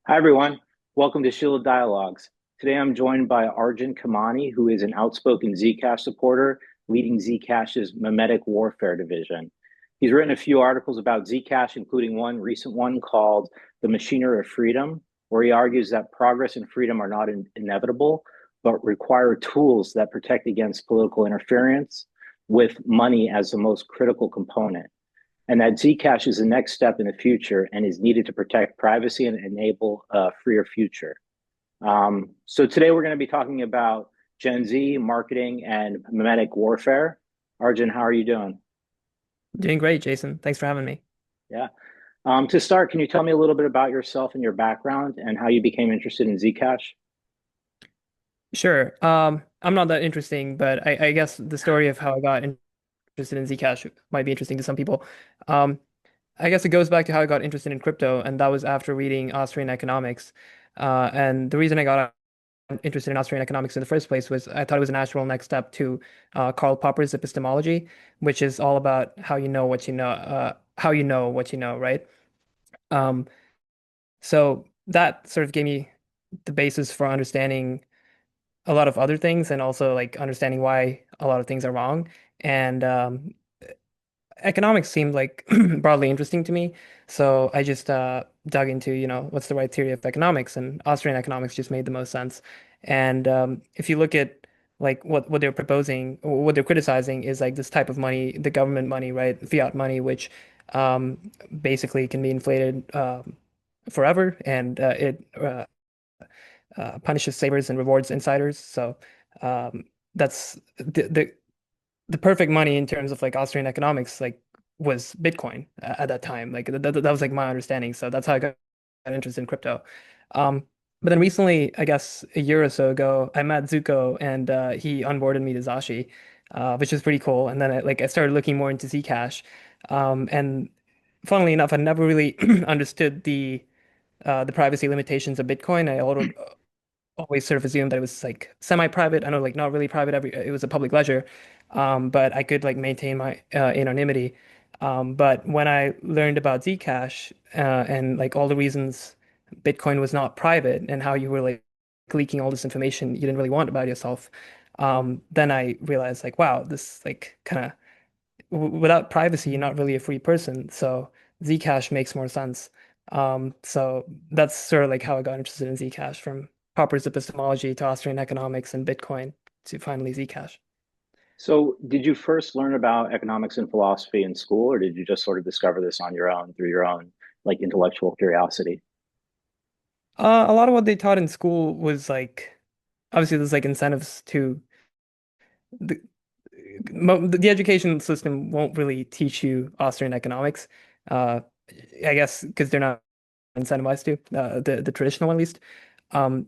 Hi, everyone. Welcome to Shield Dialogues. Today I'm joined by Arjun Khemani, who is an outspoken Zcash supporter leading Zcash's Memetic warfare division. He's written a few articles about Zcash, including one recent one called The Machinery of Freedom, where he argues that progress and freedom are not inevitable, but require tools that protect against political interference, with money as the most critical component, and that Zcash is the next step in the future and is needed to protect privacy and enable a freer future. So today we're going to be talking about Gen Z marketing and memetic warfare. Arjun, how are you doing? Doing great, Jason. Thanks for having me. Yeah. To start, can you tell me a little bit about yourself and your background and how you became interested in Zcash? Sure. I'm not that interesting, but I guess the story of how I got interested in Zcash might be interesting to some people. Um, I guess it goes back to how I got interested in crypto, and that was after reading Austrian economics. And the reason I got interested in Austrian economics in the first place was I thought it was a natural next step to Karl Popper's epistemology, which is all about how you know what you know, how you know what you know, right? Um, so that sort of gave me the basis for understanding a lot of other things and also like understanding why a lot of things are wrong. And economics seemed like broadly interesting to me. So I just dug into, what's the right theory of economics, and Austrian economics just made the most sense. And if you look at like what they're proposing, or what they're criticizing is like this type of money, the government money, right? Fiat money, which um, basically can be inflated forever, and it punishes savers and rewards insiders. So um, that's the perfect money in terms of like Austrian economics, like was Bitcoin at that time. Like that was like my understanding. So that's how I got interested in crypto. Um, but then recently, I guess a year or so ago, I met Zuko and he onboarded me to Zashi, which was pretty cool. And then I started looking more into Zcash. And funnily enough, I never really understood the privacy limitations of Bitcoin. Always sort of assumed that it was like semi-private. I know, like not really private. It was a public ledger, but I could like maintain my anonymity. But when I learned about Zcash and like all the reasons Bitcoin was not private and how you were like leaking all this information you didn't really want about yourself, then I realized like, wow, this like kind of without privacy, you're not really a free person. So Zcash makes more sense. So that's sort of like how I got interested in Zcash, from Popper's epistemology to Austrian economics and Bitcoin to finally Zcash. So, did you first learn about economics and philosophy in school, or did you just sort of discover this on your own through your own like intellectual curiosity? A lot of what they taught in school was like, obviously there's like incentives to the the education system won't really teach you Austrian economics. Uh, I guess because they're not incentivized to, the traditional one at least.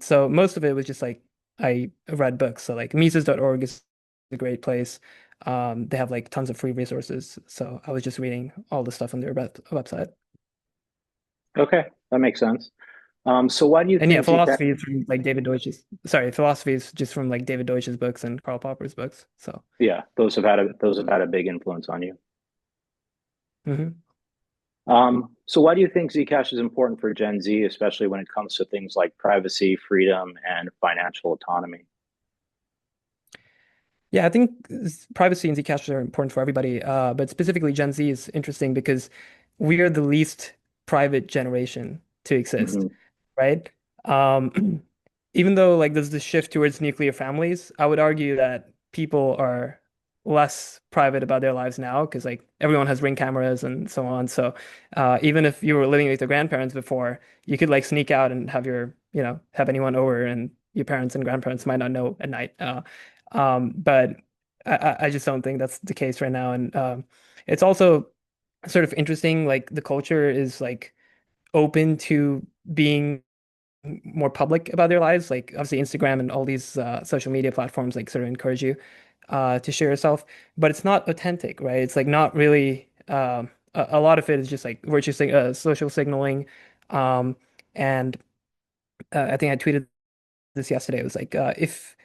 So most of it was just like I read books. So like Mises.org is a great place. They have like tons of free resources. So I was just reading all the stuff on their website. Okay, that makes sense. So why do you And yeah, think Zcash? philosophy is from like David Deutsch's. Sorry, philosophy is just from like David Deutsch's books and Karl Popper's books. So, Yeah, those have had a big influence on you. mhm. So why do you think Zcash is important for Gen Z, especially when it comes to things like privacy, freedom, and financial autonomy? Yeah, I think privacy and Zcash are important for everybody, but specifically Gen Z is interesting because we are the least private generation to exist, Hmm. right? Um, even though like there's this shift towards nuclear families, I would argue that people are less private about their lives now because like everyone has Ring cameras and so on. So even if you were living with your grandparents before, you could like sneak out and have have anyone over, and your parents and grandparents might not know at night. But I just don't think that's the case right now. And it's also sort of interesting, like the culture is like open to being more public about their lives. Like obviously Instagram and all these social media platforms like sort of encourage you to share yourself, but it's not authentic, right? It's like not really a lot of it is just like social signaling. Um, and I think I tweeted this yesterday. It was like if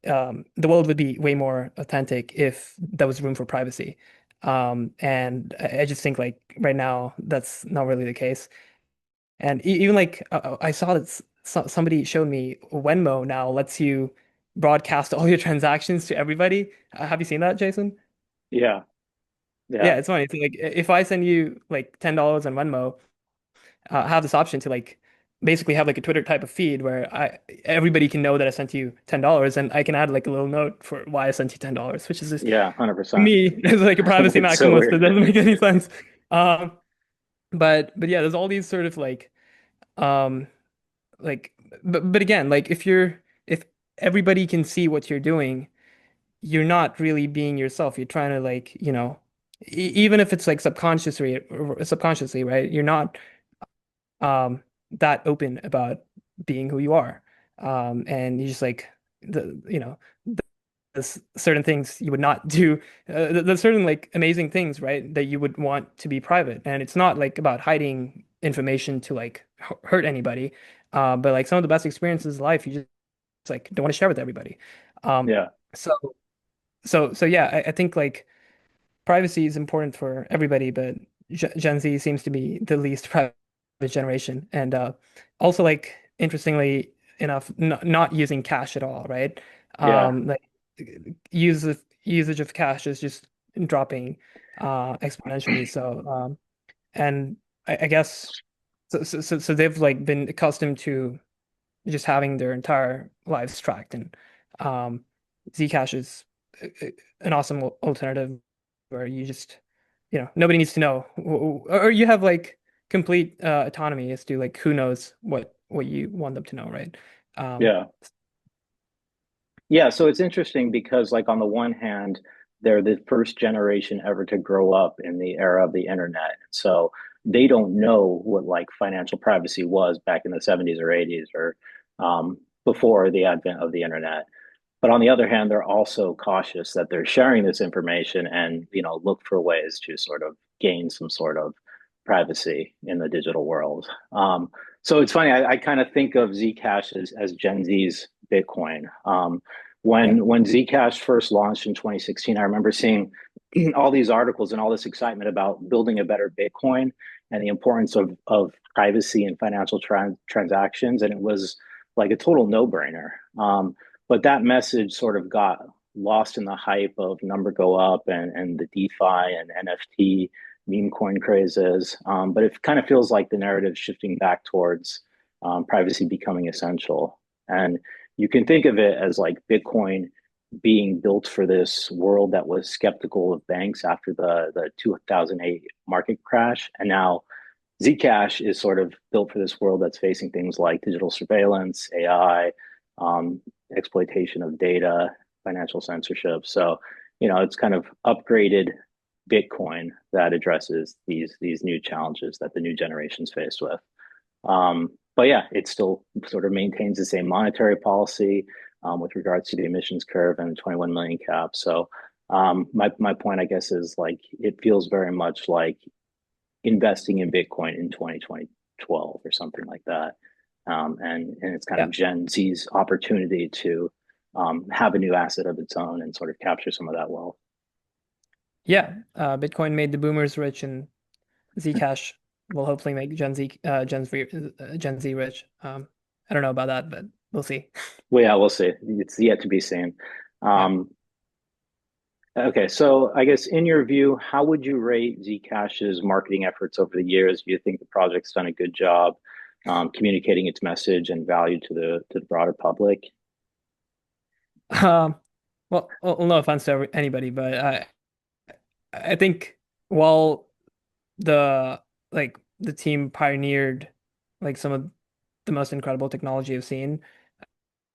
the world would be way more authentic if there was room for privacy. And I just think like right now that's not really the case. And even like I saw that somebody showed me Venmo now lets you broadcast all your transactions to everybody. Have you seen that, Jason? Yeah, yeah, Yeah, it's funny. It's like if I send you like $10 on Venmo, I have this option to like basically have like a Twitter type of feed where I everybody can know that I sent you $10 and I can add like a little note for why I sent you $10, which is just yeah, to 100%. me is like a privacy It's so maximalist that weird. doesn't make any sense. Um, but yeah, there's all these sort of um like but again, like if everybody can see what you're doing, you're not really being yourself. You're trying to like, even if it's like subconsciously, right? You're not that open about being who you are. And you just like there's certain things you would not do. There's certain like amazing things, right, that you would want to be private. And it's not like about hiding information to like hurt anybody. But like some of the best experiences in life, you just like don't want to share with everybody. Um, Yeah, so so yeah, I think like privacy is important for everybody, but Gen Z seems to be the least private generation. And also, like, interestingly enough, not using cash at all, right? yeah, Like, usage of cash is just dropping exponentially. So, and I guess so they've like been accustomed to just having their entire lives tracked. And um, Zcash is an awesome alternative where you just, nobody needs to know, or you have like complete autonomy as to like who knows what you want them to know, right? Um, yeah. Yeah, so it's interesting because, like, on the one hand, they're the first generation ever to grow up in the era of the internet. So they don't know what like financial privacy was back in the 70s or 80s or before the advent of the internet. But on the other hand, they're also cautious that they're sharing this information and, look for ways to sort of gain some sort of privacy in the digital world. So it's funny, I kind of think of Zcash as Gen Z's Bitcoin. yeah, When Zcash first launched in 2016, I remember seeing all these articles and all this excitement about building a better Bitcoin and the importance of privacy and financial transactions. And it was like a total no-brainer. But that message sort of got lost in the hype of number go up and the DeFi and NFT meme coin crazes. But it kind of feels like the narrative shifting back towards privacy becoming essential. And you can think of it as like Bitcoin being built for this world that was skeptical of banks after the 2008 market crash. And now Zcash is sort of built for this world that's facing things like digital surveillance, AI, um, exploitation of data, financial censorship. So, it's kind of upgraded Bitcoin that addresses these new challenges that the new generation's faced with. But yeah, it still sort of maintains the same monetary policy with regards to the emissions curve and the 21 million cap. So my point, I guess, is like it feels very much like investing in Bitcoin in 2012 or something like that. And it's kind yeah, of Gen Z's opportunity to have a new asset of its own and sort of capture some of that wealth. yeah. Bitcoin made the boomers rich, and Zcash will hopefully make Gen Z rich. I don't know about that, but we'll see. Well, yeah, we'll see. It's yet to be seen. Yeah. Um, okay, so I guess in your view, how would you rate Zcash's marketing efforts over the years? Do you think the project's done a good job communicating its message and value to the broader public? Um, well, no offense to anybody, but I think while the team pioneered like some of the most incredible technology I've seen,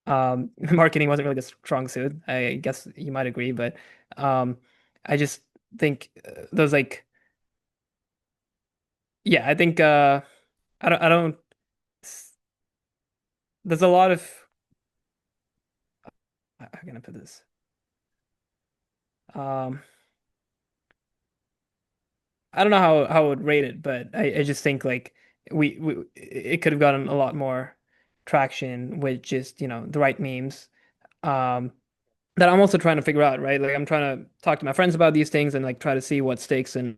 marketing wasn't really the strong suit. I guess you might agree, but um, I just think those like yeah, I think I don't there's a lot of how can I put this? Um, I don't know how I would rate it, but I just think like we it could have gotten a lot more traction with just, the right memes. Um, that I'm also trying to figure out, right? Like I'm trying to talk to my friends about these things and like try to see what sticks and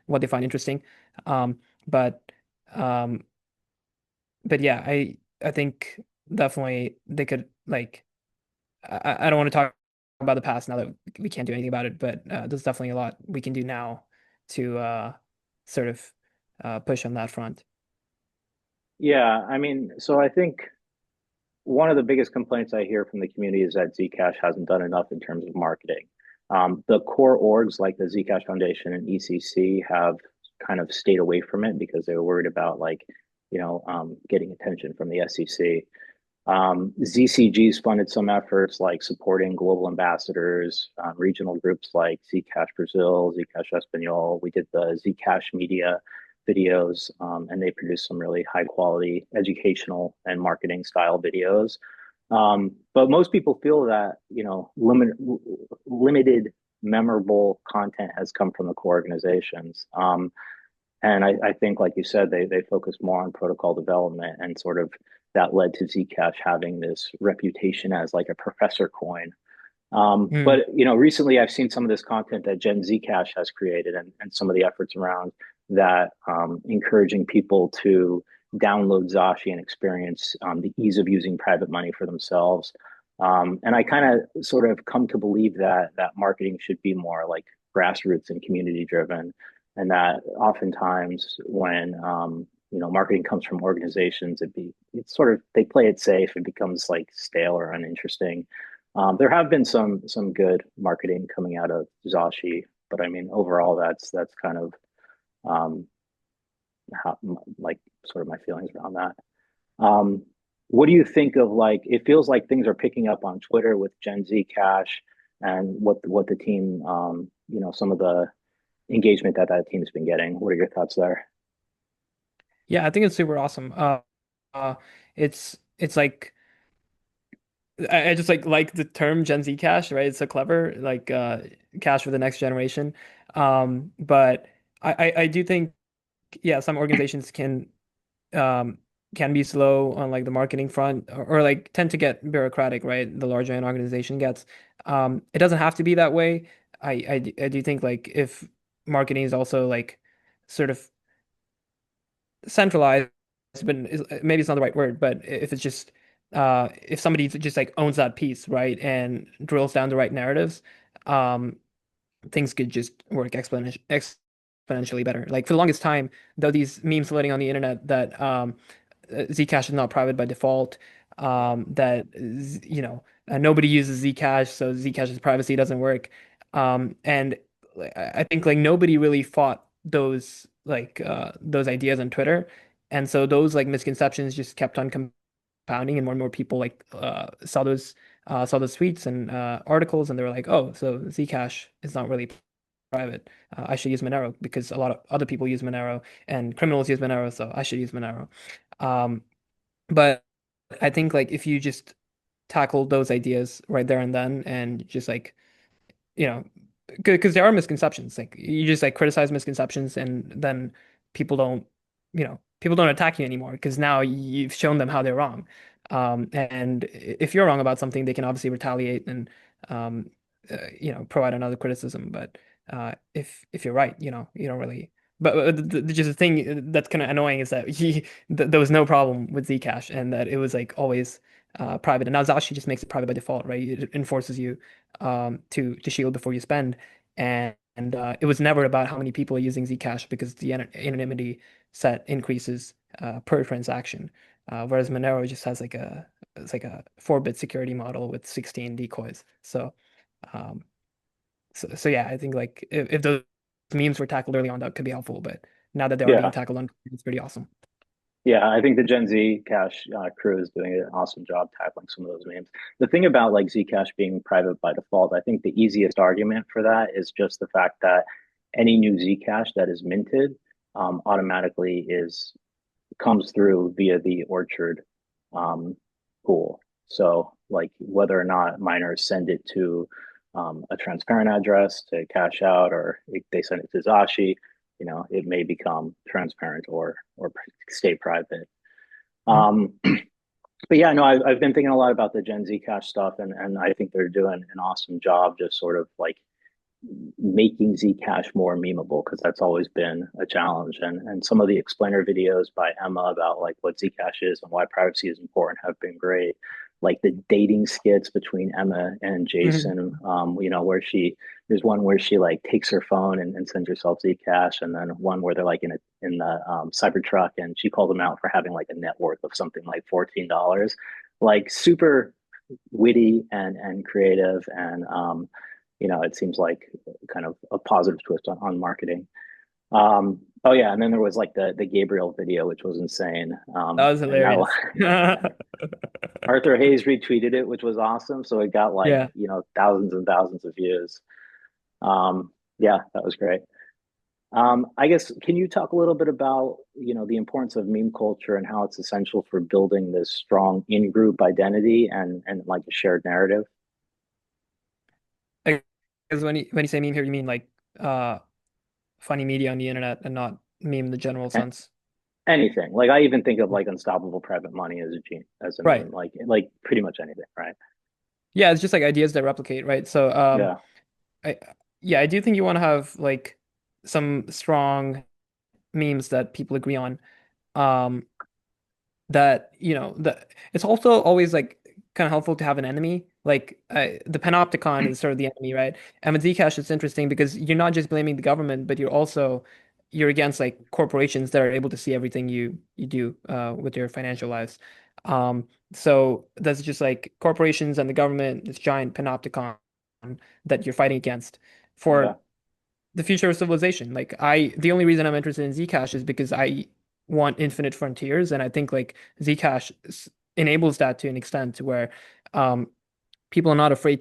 what they find interesting. But um but yeah, I think definitely they could like I don't want to talk about the past now that we can't do anything about it, but there's definitely a lot we can do now to sort of push on that front. Yeah, I mean, so I think one of the biggest complaints I hear from the community is that Zcash hasn't done enough in terms of marketing. The core orgs like the Zcash Foundation and ECC have kind of stayed away from it because they were worried about getting attention from the SEC. ZCG's funded some efforts like supporting global ambassadors, regional groups like Zcash Brazil, Zcash Espanol. We did the Zcash media videos, and they produced some really high quality educational and marketing style videos. But most people feel that limited memorable content has come from the core organizations. And I think, like you said, they focus more on protocol development and sort of that led to Zcash having this reputation as like a professor coin. Mm. But recently I've seen some of this content that Gen Zcash has created and some of the efforts around that, encouraging people to download Zashi and experience the ease of using private money for themselves. And I kind of sort of come to believe that marketing should be more like grassroots and community driven, and that oftentimes when marketing comes from organizations, it's sort of they play it safe. It becomes like stale or uninteresting. There have been some good marketing coming out of Zashi, but I mean overall that's kind of um, how, like sort of my feelings around that. Um, what do you think of like it feels like things are picking up on Twitter with Gen Z Cash and what the team some of the engagement that team's been getting. What are your thoughts there? Yeah, I think it's super awesome. Uh, it's like I just like the term Gen Z cash, right? It's so clever, like cash for the next generation. But I do think yeah, some organizations um can be slow on like the marketing front or like tend to get bureaucratic, right? The larger an organization gets. It doesn't have to be that way. I do think like if marketing is also like sort of centralized, but maybe it's not the right word, but if it's just if somebody just like owns that piece, right, and drills down the right narratives, um, things could just work exponentially better. Like for the longest time, though, these memes floating on the internet that Zcash is not private by default, that nobody uses Zcash, so Zcash's privacy doesn't work. And I think like nobody really fought those ideas on Twitter, and so those like misconceptions just kept on compounding, and more people like saw those tweets and articles, and they were like, oh, so Zcash is not really private. I should use Monero because a lot of other people use Monero and criminals use Monero, so I should use Monero. Um, but I think like if you just tackle those ideas right there and then and just like you know, because there are misconceptions. Like you just like criticize misconceptions, and then people don't, people don't attack you anymore because now you've shown them how they're wrong. And if you're wrong about something, they can obviously retaliate and, um, provide another criticism. But if you're right, you don't really. But just the thing that's kind of annoying is that there was no problem with Zcash, and that it was like always private. And now Zashi just makes it private by default, right? It enforces you to shield before you spend. And it was never about how many people are using Zcash because the anonymity set increases per transaction. Whereas Monero just has like it's like a 4-bit security model with 16 decoys. Um, so yeah, I think like if those memes were tackled early on, that could be helpful. But now that they are being Yeah. tackled on, it's pretty awesome. Yeah, I think the Gen Z Cash crew is doing an awesome job tackling some of those memes. The thing about like Zcash being private by default, I think the easiest argument for that is just the fact that any new Zcash that is minted automatically is comes through via the Orchard um, pool. So, like whether or not miners send it to a transparent address to cash out, or if they send it to Zashi, it may become transparent or stay private. Mhm. Um, but yeah, no, I've been thinking a lot about the Gen Z Cash stuff, and I think they're doing an awesome job, just sort of like making Zcash more memeable because that's always been a challenge. And some of the explainer videos by Emma about like what Zcash is and why privacy is important have been great. Like the dating skits between Emma and Mhm. Jason, where there's one where she like takes her phone and sends herself Zcash, and then one where they're like in the Cybertruck and she calls them out for having like a net worth of something like $14. Like super witty and creative and it seems like kind of a positive twist on marketing. Oh yeah, and then there was like the Gabriel video, which was insane. That was And that hilarious. Arthur Hayes retweeted it, which was awesome. So it got like Yeah. thousands and thousands of views. Yeah, that was great. I guess can you talk a little bit about the importance of meme culture and how it's essential for building this strong in-group identity and like a shared narrative? Because when you say meme here, you mean like uh funny media on the internet and not meme in the general sense. Anything. Like I even think of like unstoppable private money as a Right. meme, like pretty much anything, right? Yeah, it's just like ideas that replicate, right? So Yeah. I yeah, I do think you want to have like some strong memes that people agree on. Um that that it's also always like kind of helpful to have an enemy. Like the panopticon is sort of the enemy, right? And with Zcash, it's interesting because you're not just blaming the government, but you're against like corporations that are able to see everything you do with your financial lives. So that's just like corporations and the government, this giant panopticon that you're fighting against Yeah. for the future of civilization. The only reason I'm interested in Zcash is because I want infinite frontiers, and I think like enables that to an extent where um, people are not afraid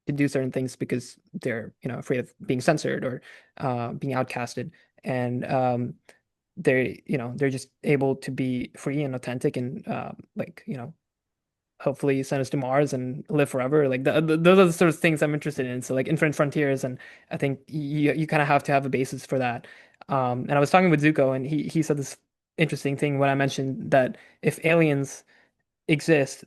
to do certain things because they're afraid of being censored or being outcasted, and they're just able to be free and authentic and hopefully send us to Mars and live forever. Like those are the sort of things I'm interested in. So like infinite frontiers, and I think you kind of have to have a basis for that. And I was talking with Zuko, and he said this interesting thing when I mentioned that if aliens exist,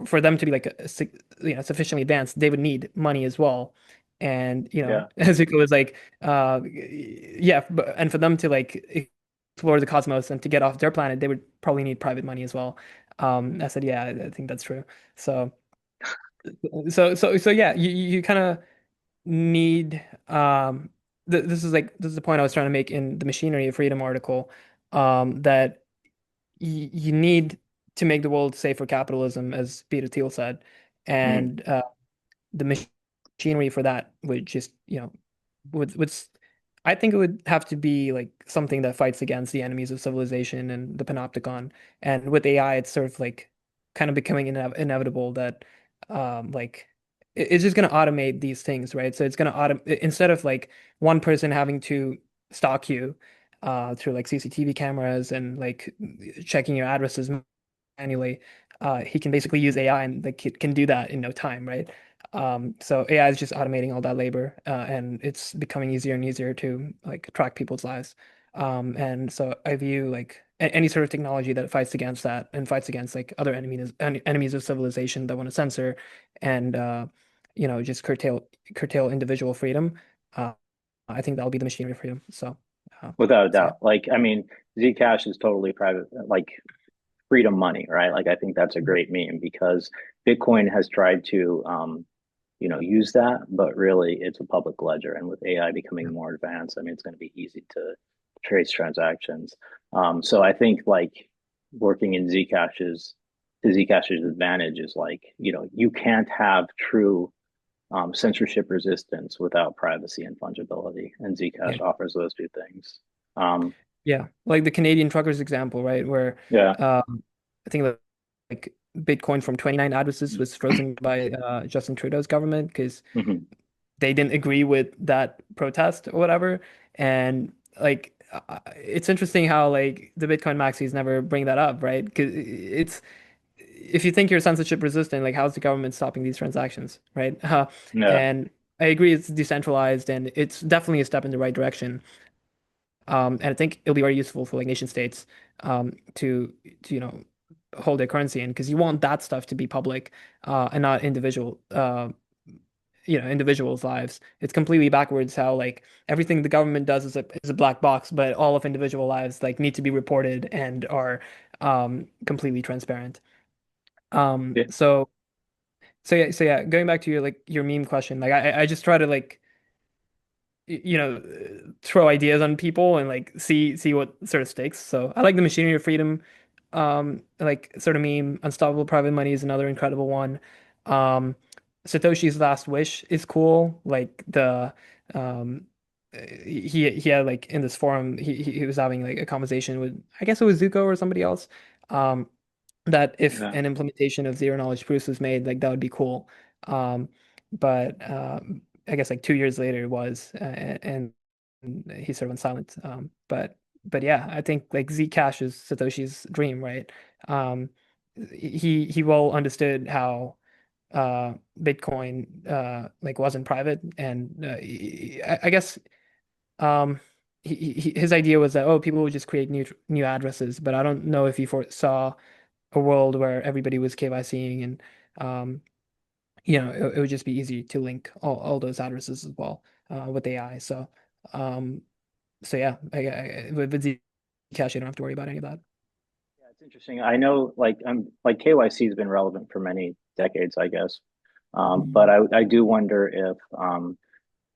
for them to be like sufficiently advanced, they would need money as well. And Yeah. Zuko was like, yeah, and for them to like explore the cosmos and to get off their planet, they would probably need private money as well. I said, yeah, I think that's true. So, so yeah, you kind of need this is the point I was trying to make in the Machinery of Freedom article, that you need to make the world safe for capitalism, as Peter Thiel said, Mhm. and the machinery for that would just, would I think it would have to be like something that fights against the enemies of civilization and the panopticon. And with AI, it's sort of like kind of becoming inevitable that like it's just going to automate these things, right? So it's going to instead of like one person having to stalk you through like CCTV cameras and like checking your addresses manually, he can basically use AI and like it can do that in no time, right? So AI is just automating all that labor, and it's becoming easier and easier to like track people's lives. And so I view like any sort of technology that fights against that and fights against like other enemies of civilization that want to censor and just curtail individual freedom. Uh, I think that'll be the machinery of freedom. Uh, Without a so yeah. doubt. Like, I mean, Zcash is totally private, like freedom money, right? Like, I think that's a Mhm. great meme because Bitcoin has tried to, use that, but really it's a public ledger. And with AI becoming more advanced, I mean, it's going to be easy to trace transactions. So I think like working in Zcash's advantage is like, you can't have true censorship resistance without privacy and fungibility. And Yeah. Zcash offers those two things. Um, Yeah, like the Canadian truckers example, right? Where yeah. I think that like Bitcoin from 29 addresses was frozen by Justin Trudeau's government because Mhm. they didn't agree with that protest or whatever. And like it's interesting how like the Bitcoin maxis never bring that up, right? Because it's if you think you're censorship resistant, like how's the government stopping these transactions, right? Yeah. And I agree it's decentralized and it's definitely a step in the right direction. And I think it'll be very useful for like nation states to hold their currency in because you want that stuff to be public and not individual. individuals' lives. It's completely backwards how like everything the government does is a black box, but all of individual lives like need to be reported and are completely transparent. Um, Yeah, so so yeah, going back to your meme question, like I just try to like throw ideas on people and like see what sort of sticks. So I like the machinery of freedom, like sort of meme. Unstoppable private money is another incredible one. Um, Satoshi's last wish is cool. Like the um, he had like in this forum he was having like a conversation with, I guess it was Zuko or somebody else. Um, that if yeah, an implementation of zero knowledge proofs was made, like that would be cool. But I guess like 2 years later it was, and he sort of went silent. But yeah, I think like Zcash is Satoshi's dream, right? Um, he well understood how Bitcoin like wasn't private, and I guess um his idea was that, oh, people would just create new addresses, but I don't know if he foresaw a world where everybody was KYCing and um, it would just be easy to link all those addresses as well with AI. Um, so yeah, with Zcash, you don't have to worry about any of that. yeah. It's interesting. I know, like, like KYC has been relevant for many decades, I guess. But Mhm. I do wonder if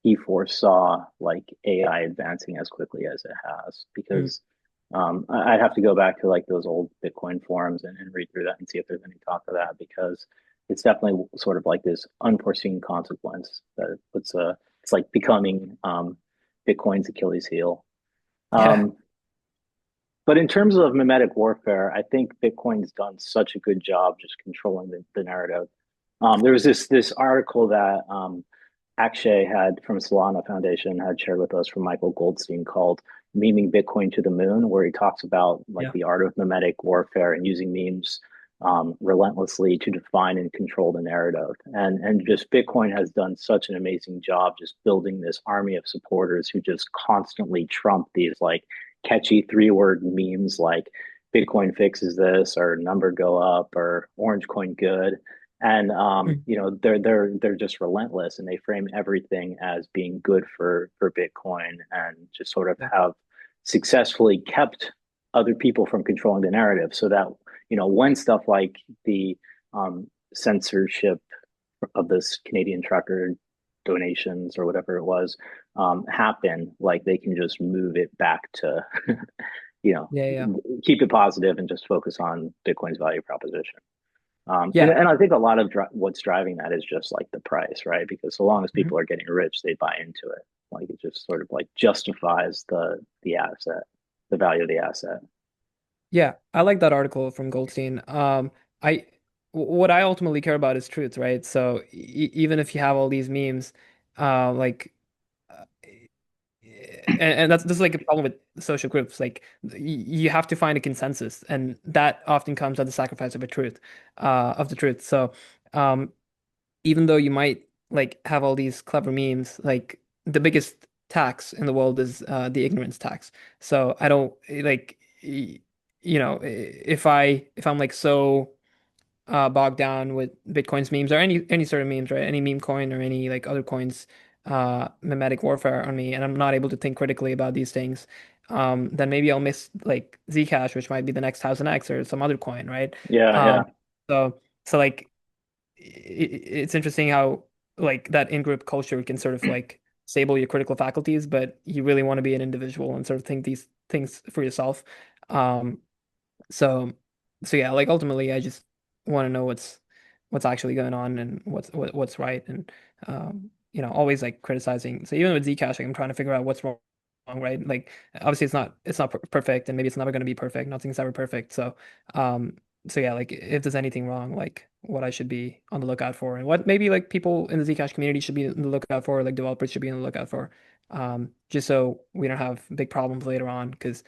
he foresaw like AI advancing as quickly as it has, Mm. because I'd have to go back to like those old Bitcoin forums and read through that and see if there's any talk of that, because it's definitely sort of like this unforeseen consequence that it's like becoming Bitcoin's Achilles heel. Yeah, Um, but in terms of memetic warfare, I think Bitcoin's done such a good job just controlling the narrative. There was this article that Akshay had from Solana Foundation had shared with us from Michael Goldstein called "Meming Bitcoin to the Moon," where he talks about like yeah, the art of memetic warfare and using memes relentlessly to define and control the narrative. And just Bitcoin has done such an amazing job just building this army of supporters who just constantly trump these like catchy three-word memes like Bitcoin fixes this or number go up or orange coin good. And Mm. they're just relentless, and they frame everything as being good for Bitcoin, and just sort of Yeah, have successfully kept other people from controlling the narrative, so that when stuff like the censorship of this Canadian trucker donations or whatever it was happen, like they can just move it back to you know yeah, yeah, keep it positive and just focus on Bitcoin's value proposition. And yeah. and I think a lot of what's driving that is just like the price, right? Because so long as Mhm. people are getting rich, they buy into it. Like it just sort of like justifies the asset, the value of the asset. Yeah, I like that article from Goldstein. I what I ultimately care about is truth, right? So even if you have all these memes, like uh, and that's this is like a problem with social groups. Like you have to find a consensus, and that often comes at the sacrifice of the truth. So um, even though you might like have all these clever memes, like the biggest tax in the world is the ignorance tax. So I don't like if I'm like so bogged down with Bitcoin's memes or any sort of memes, right? Any meme coin or any like other coins, memetic warfare on me, and I'm not able to think critically about these things, then maybe I'll miss like Zcash, which might be the next 1000X or some other coin, right? Yeah, yeah, Um, so like it's interesting how like that in-group culture can sort of like disable your critical faculties, but you really want to be an individual and sort of think these things for yourself. Um, so, so yeah, like ultimately, I just want to know what's actually going on and what's right, and always like criticizing. So even with Zcash, like, I'm trying to figure out what's wrong, right? Like obviously, it's not perfect, and maybe it's never going to be perfect. Nothing's ever perfect. Um, so yeah, like if there's anything wrong, like what I should be on the lookout for, and what maybe like people in the Zcash community should be on the lookout for, like developers should be on the lookout for, just so we don't have big problems later on, because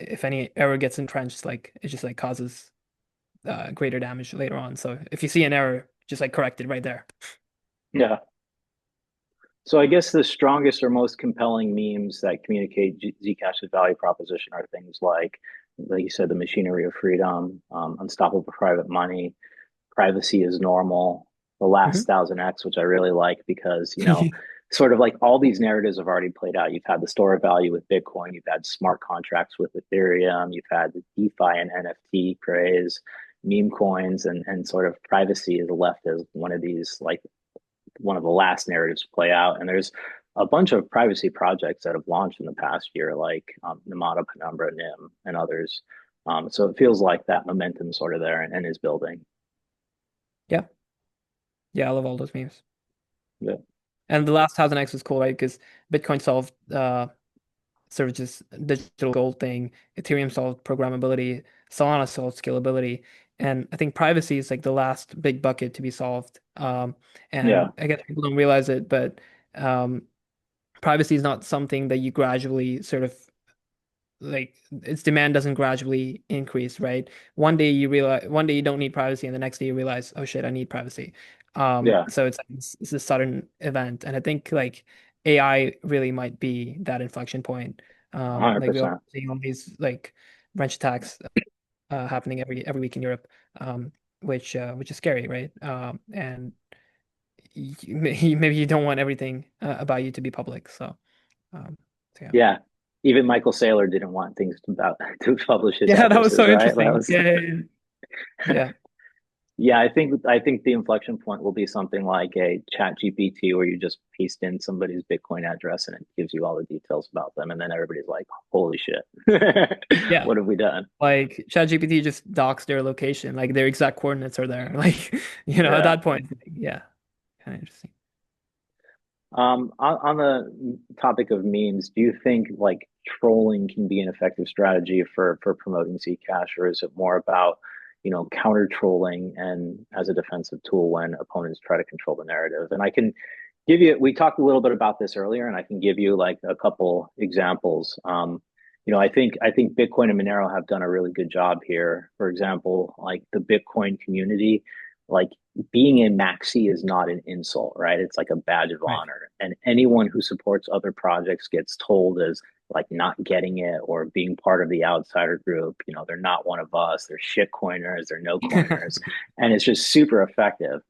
if any error gets entrenched, like it just like causes greater damage later on. So if you see an error, just like correct it right there. yeah. So I guess the strongest or most compelling memes that communicate Zcash's value proposition are things like you said, the machinery of freedom, unstoppable private money, privacy is normal. the last Hmm. 1000x, which I really like because, sort of like all these narratives have already played out. You've had the store of value with Bitcoin, you've had smart contracts with Ethereum, you've had the DeFi and NFT craze, meme coins, and sort of privacy is left as one of these, like one of the last narratives to play out. And there's a bunch of privacy projects that have launched in the past year, like Namato, Penumbra, NIM, and others. So it feels like that momentum sort of there and is building. Yeah. Yeah, I love all those memes. Yeah. And the last 1000x was cool, right? Because Bitcoin solved sort of just digital gold thing. Ethereum solved programmability. Solana solved scalability. And I think privacy is like the last big bucket to be solved. Yeah. And I guess people don't realize it, but um, privacy is not something that you gradually sort of like its demand doesn't gradually increase, right? One day you don't need privacy, and the next day you realize, oh shit, I need privacy. Yeah. So it's a sudden event, and I think like AI really might be that inflection point. Like we're 100%. seeing all these like wrench attacks happening every week in Europe, which is scary, right? And maybe you don't want everything about you to be public, um, so yeah. Yeah. Even Michael Saylor didn't want things to publish his Yeah, that was addresses, so right? That interesting. was Yeah, yeah, yeah. Yeah. Yeah, I think the inflection point will be something like a chat GPT where you just paste in somebody's Bitcoin address and it gives you all the details about them. And then everybody's like, holy shit, Yeah. what have we done? Like ChatGPT just docks their location, like their exact coordinates are there. Like, at Yeah. that point, yeah, kind of interesting. On the topic of memes, do you think like trolling can be an effective strategy for promoting Zcash, or is it more about, counter trolling and as a defensive tool when opponents try to control the narrative? And I can give you, we talked a little bit about this earlier, and I can give you like a couple examples. I think Bitcoin and Monero have done a really good job here. For example, like the Bitcoin community, like being a maxi is not an insult, right? It's like a badge of Right. honor. And anyone who supports other projects gets told as like not getting it or being part of the outsider group. They're not one of us. They're shit coiners. They're no coiners. And it's just super effective.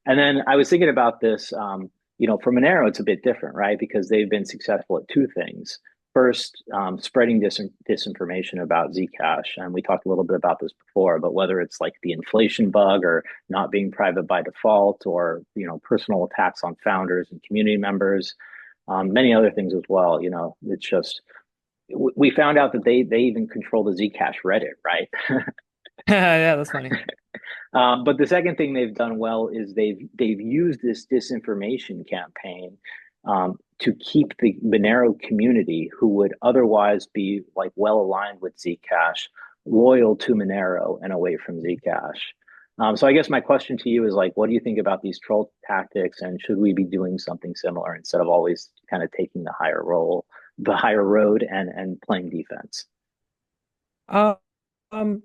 And then I was thinking about this, for Monero, it's a bit different, right? Because they've been successful at two things. First, spreading disinformation about Zcash. And we talked a little bit about this before, but whether it's like the inflation bug or not being private by default or, personal attacks on founders and community members, many other things as well. It's just, we found out that they even control the Zcash Reddit, right? Yeah, that's funny. But the second thing they've done well is they've used this disinformation campaign to keep the Monero community, who would otherwise be like well aligned with Zcash, loyal to Monero and away from Zcash. So I guess my question to you is like, what do you think about these troll tactics, and should we be doing something similar instead of always kind of taking the higher road and playing defense? Uh, um,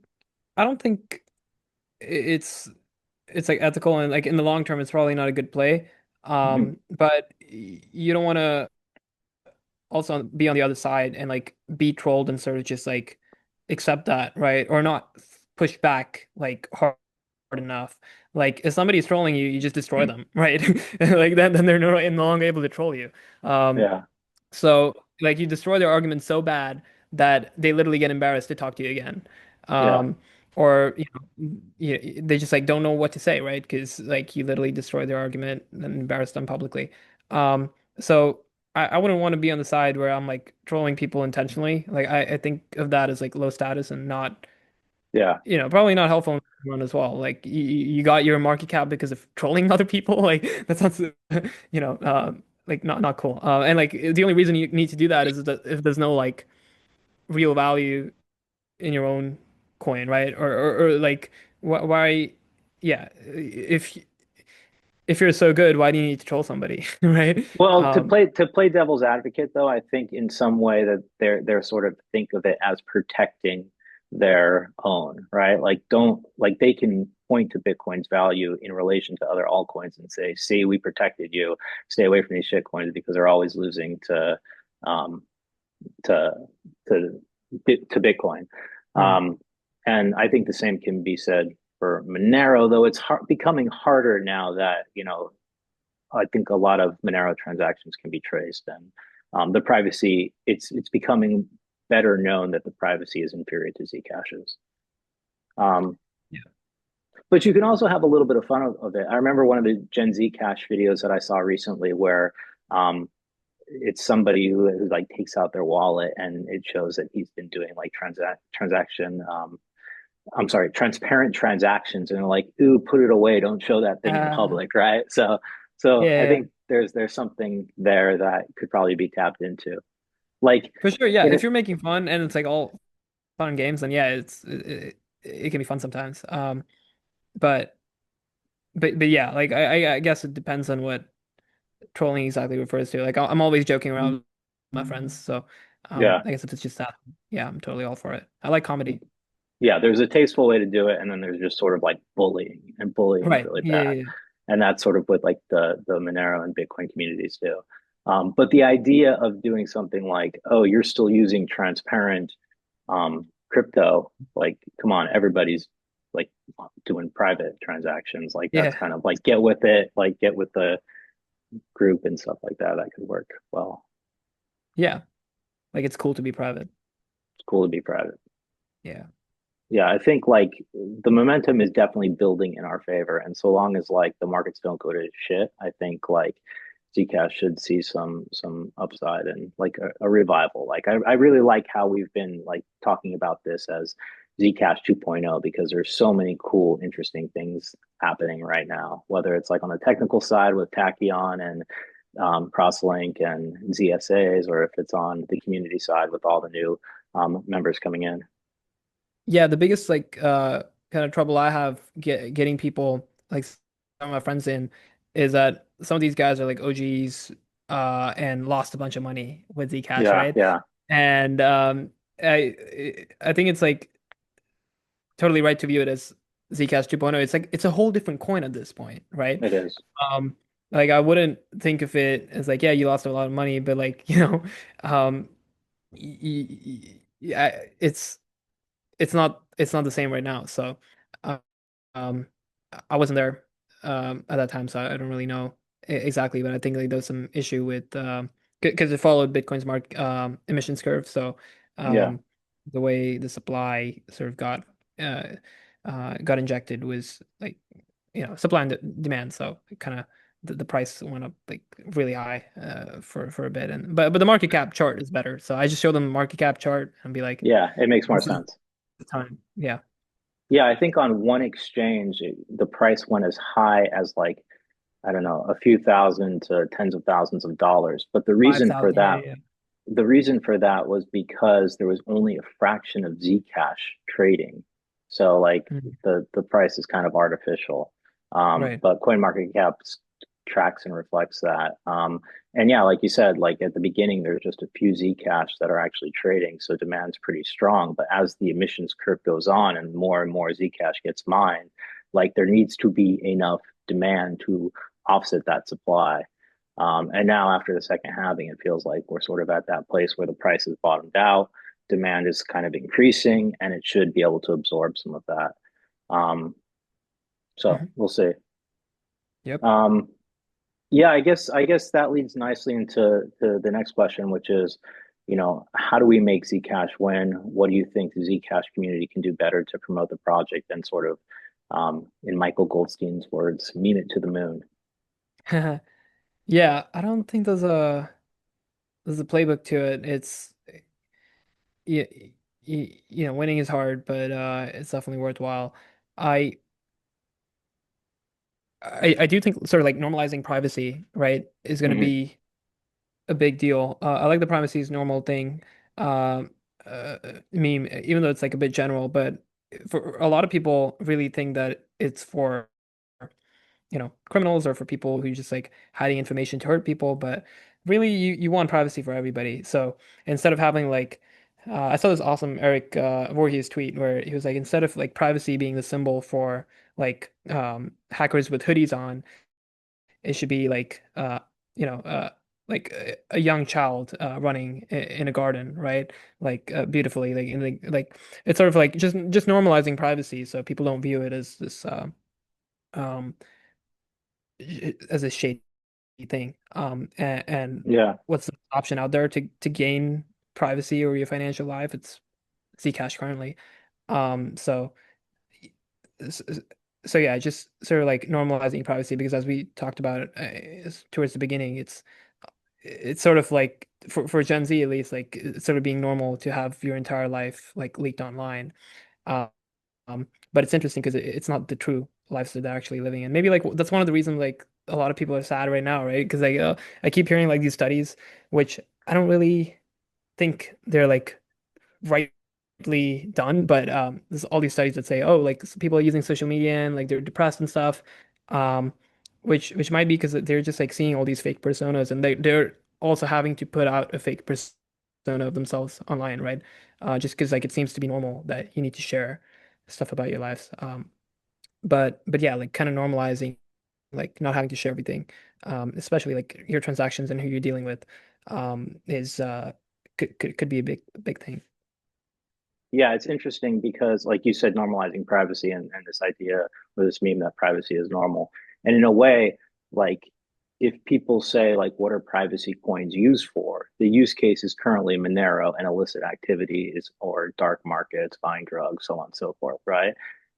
I don't think it's like ethical and like in the long term, it's probably not a good play. Mhm. But you don't want to also be on the other side and like be trolled and sort of just like accept that, right? Or not push back like hard enough. Like if somebody's trolling you, you just destroy them, right? Like then they're no longer able to troll you. Um, Yeah, so like you destroy their argument so bad that they literally get embarrassed to talk to you again. yeah, Um, or they just like don't know what to say, right? Because like you literally destroy their argument and embarrass them publicly. Um, so I wouldn't want to be on the side where I'm like trolling people intentionally. Like I think of that as like low status and not, yeah, probably not helpful in the long run as well. Like you got your market cap because of trolling other people. Like that sounds, like not cool. And like the only reason you need to do that is that if there's no like real value in your own coin, right? Or like why, yeah, if you're so good, why do you need to troll somebody, right? Well, to Um, play devil's advocate, though, I think in some way that they're sort of think of it as protecting their own, right? Like don't like they can point to Bitcoin's value in relation to other altcoins and say, "See, we protected you. Stay away from these shit coins because they're always losing um, to to to Bitcoin." hmm. Um, and I think the same can be said for Monero, though it's becoming harder now that, I think a lot of Monero transactions can be traced, and the privacy, it's becoming better known that the privacy is inferior to Zcash's. Um, Yeah. but you can also have a little bit of fun of it. I remember one of the Gen Z Cash videos that I saw recently where um, it's somebody who like takes out their wallet and it shows that he's been doing like I'm sorry, transparent transactions, and they're like, ooh, put it away, don't show that thing in Uh, public, right? So I yeah, think there's something there that could probably be tapped into. Like for sure. Yeah, in if it, you're making fun and it's like all fun and games, then yeah, it can be fun sometimes. But but yeah, like I guess it depends on what trolling exactly refers to. Like I'm always joking around with my friends, so yeah, I guess if it's just that, yeah, I'm totally all for it. I like comedy. yeah, there's a tasteful way to do it, and then there's just sort of like bullying, and bullying is Right. really Yeah, bad. yeah, And that's sort of what like the Monero and Bitcoin communities do. But the idea of doing something like, oh, you're still using transparent crypto, like, come on, everybody's like doing private transactions. Like yeah. that's kind of like get with it, like get with the group and stuff like that. That could work well. Yeah. Like it's cool to be private. It's cool to be private. Yeah. Yeah, I think like the momentum is definitely building in our favor. And so long as like the markets don't go to shit, I think like Zcash should see some upside and like a revival. Like I really like how we've been like talking about this as Zcash 2.0 because there's so many cool, interesting things happening right now, whether it's like on the technical side with Tachyon and Crosslink and ZSAs, or if it's on the community side with all the new members coming in. Yeah, the biggest like kind of trouble I have getting people like some of my friends in is that some of these guys are like OGs and lost a bunch of money with Zcash, Yeah, right? yeah, And I think it's like totally right to view it as Zcash 2.0. It's like it's a whole different coin at this point, right? it is. Um like I wouldn't think of it as like, yeah, you lost a lot of money, but like, um yeah, it's not the same right now. So uh, um I wasn't there at that time, so I don't really know exactly, but I think like there was some issue with because it followed Bitcoin's mark emissions curve. So Yeah. um the way the supply sort of uh got injected was like supply and demand. So it kind of the price went up like really high for a bit, and but the market cap chart is better. So I just show them the market cap chart and be like, Yeah, it makes more this is sense. the time. Yeah. Yeah, I think on one exchange, the price went as high as like, I don't know, a few thousand to tens of thousands of dollars. But $5,000. Yeah, yeah, the reason for that was because there was only a fraction of Zcash trading. So like yeah. Mhm. the price is kind of artificial. Right. But CoinMarketCap tracks and reflects that. And yeah, like you said, like at the beginning, there's just a few Zcash that are actually trading, so demand's pretty strong. But as the emissions curve goes on and more Zcash gets mined, like there needs to be enough demand to offset that supply. And now after the second halving, it feels like we're sort of at that place where the price has bottomed out, demand is kind of increasing, and it should be able to absorb some of that. Um, so Mhm. we'll see. Yep. Um, yeah, I guess that leads nicely into to the next question, which is, how do we make Zcash win? What do you think the Zcash community can do better to promote the project and sort of, in Michael Goldstein's words, meme it to the moon? Yeah, I don't think there's a playbook to it. It's you, winning is hard, but it's definitely worthwhile. I I do think sort of like normalizing privacy, right, is going to Hmm. be a big deal. I like the privacy is normal thing um meme, even though it's like a bit general, but for a lot of people really think that it's for criminals or for people who just like hiding information to hurt people, but really you want privacy for everybody. So instead of having like I saw this awesome Eric Voorhees tweet where he was like, instead of like privacy being the symbol for like hackers with hoodies on, it should be like like a young child running in a garden, right? Like beautifully, like it's sort of like just normalizing privacy, so people don't view it as this um as a shady thing. And Yeah. what's the option out there to gain privacy or your financial life? It's Zcash currently. So s- s- so yeah, just sort of like normalizing privacy because as we talked about towards the beginning, it's sort of like for Gen Z at least, like it's sort of being normal to have your entire life like leaked online. Um, but it's interesting because it's not the true lives that they're actually living in. Maybe like that's one of the reasons like a lot of people are sad right now, right? Because like I keep hearing like these studies, which I don't really think they're like rightly done, but there's all these studies that say, oh, like people are using social media and like they're depressed and stuff, um, which might be because they're just like seeing all these fake personas and they're also having to put out a fake persona of themselves online, right? Just because like it seems to be normal that you need to share stuff about your lives. But yeah, like kind of normalizing like not having to share everything, especially like your transactions and who you're dealing with, is could be a big thing. Yeah, it's interesting because, like you said, normalizing privacy and this idea or this meme that privacy is normal. And in a way, like if people say, like, what are privacy coins used for? The use case is currently Monero and illicit activities or dark markets, buying drugs, so on and so forth, right?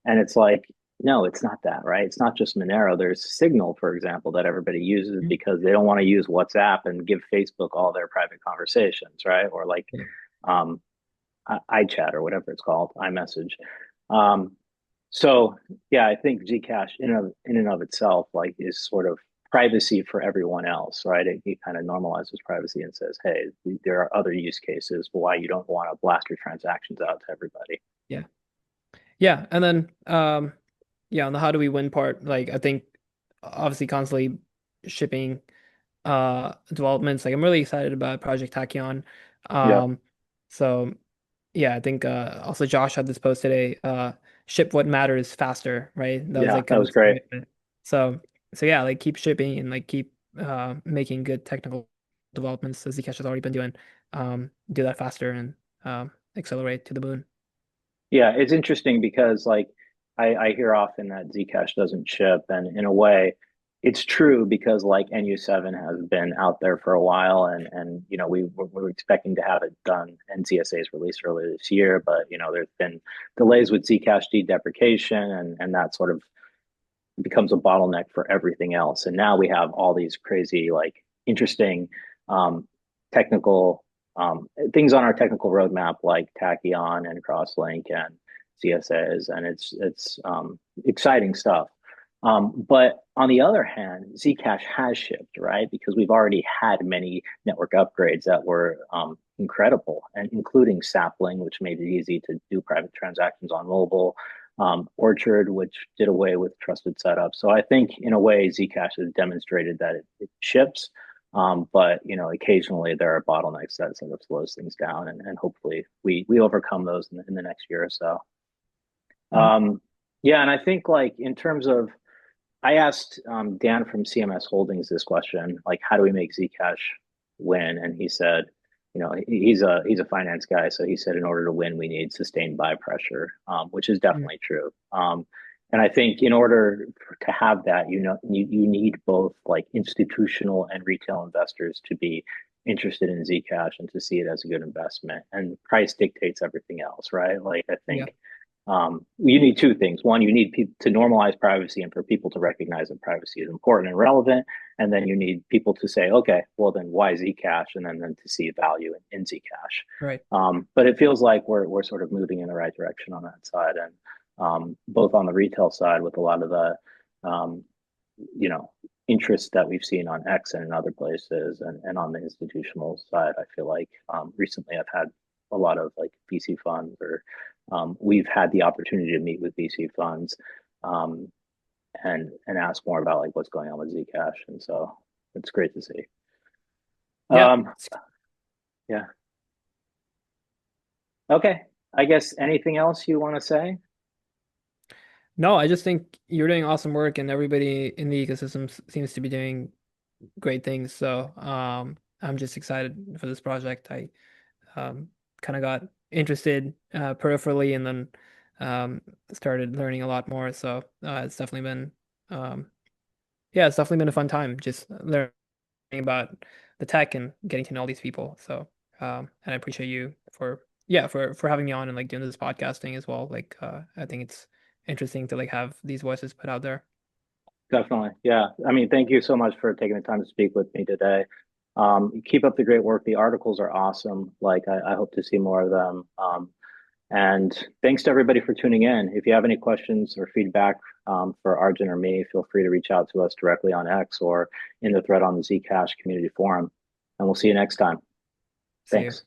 And it's like, no, it's not that, right? It's not just Monero. There's Signal, for example, that everybody uses Mhm. because they don't want to use WhatsApp and give Facebook all their private conversations, right? Or like, Yeah. um, iChat or whatever it's called, iMessage. Um, so yeah, I think Zcash in and of itself like is sort of privacy for everyone else, right? It kind of normalizes privacy and says, hey, there are other use cases for why you don't want to blast your transactions out to everybody. Yeah. Yeah. And then yeah, on the how do we win part, like I think obviously constantly shipping developments. Like I'm really excited about Project Tachyon. Yeah, Um so yeah, I think also Josh had this post today, ship what matters faster, right? That was yeah, like that kind of was his great. commitment. So so yeah, like keep shipping and like keep making good technical developments as Zcash has already been doing. Do that faster and accelerate to the moon. Yeah, it's interesting because like I hear often that Zcash doesn't ship, and in a way, it's true because like NU7 has been out there for a while, and you know we're expecting to have it done. NCSA is released earlier this year, but you know there's been delays with Zcash deprecation, and that sort of becomes a bottleneck for everything else. And now we have all these crazy, like interesting technical things on our technical roadmap, like Tachyon and Crosslink and CSAs, and it's exciting stuff. But on the other hand, Zcash has shipped, right? Because we've already had many network upgrades that were incredible, and including Sapling, which made it easy to do private transactions on mobile, Orchard, which did away with trusted setup. So I think in a way, Zcash has demonstrated that it ships, but you know, occasionally there are bottlenecks that sort of slows things down, and hopefully we overcome those in the next year or so. Mhm. Yeah, and I think like in terms of, I asked Dan from CMS Holdings this question, like how do we make Zcash win? And he said, you know, he's a finance guy, so he said in order to win, we need sustained buy pressure, which is Mhm. definitely true. And I think in order to have that, you know, you need both like institutional and retail investors to be interested in Zcash and to see it as a good investment. And price dictates everything else, right? Like I Yeah, think you need two things. One, you need people to normalize privacy and for people to recognize that privacy is important and relevant. And then you need people to say, okay, well then why Zcash? And then to see value in Zcash. right. But it feels like we're sort of moving in the right direction on that side, and both on the retail side with a lot of the um, you know interest that we've seen on X and in other places, and on the institutional side, I feel like recently I've had a lot of like VC funds or we've had the opportunity to meet with VC funds um, and ask more about like what's going on with Zcash, and so it's great to see. Yeah. Um, yeah. Okay. I guess anything else you want to say? No, I just think you're doing awesome work and everybody in the ecosystem seems to be doing great things. So I'm just excited for this project. I kind of got interested peripherally and then started learning a lot more. So it's definitely been um, yeah, it's definitely been a fun time just learning about the tech and getting to know all these people. So and I appreciate you for yeah for having me on and like doing this podcasting as well. Like I think it's interesting to like have these voices put out there. Definitely. Yeah. I mean, thank you so much for taking the time to speak with me today. Keep up the great work. The articles are awesome. Like, I hope to see more of them. And thanks to everybody for tuning in. If you have any questions or feedback for Arjun or me, feel free to reach out to us directly on X or in the thread on the Zcash community forum. And we'll see you next time. See you. Thanks.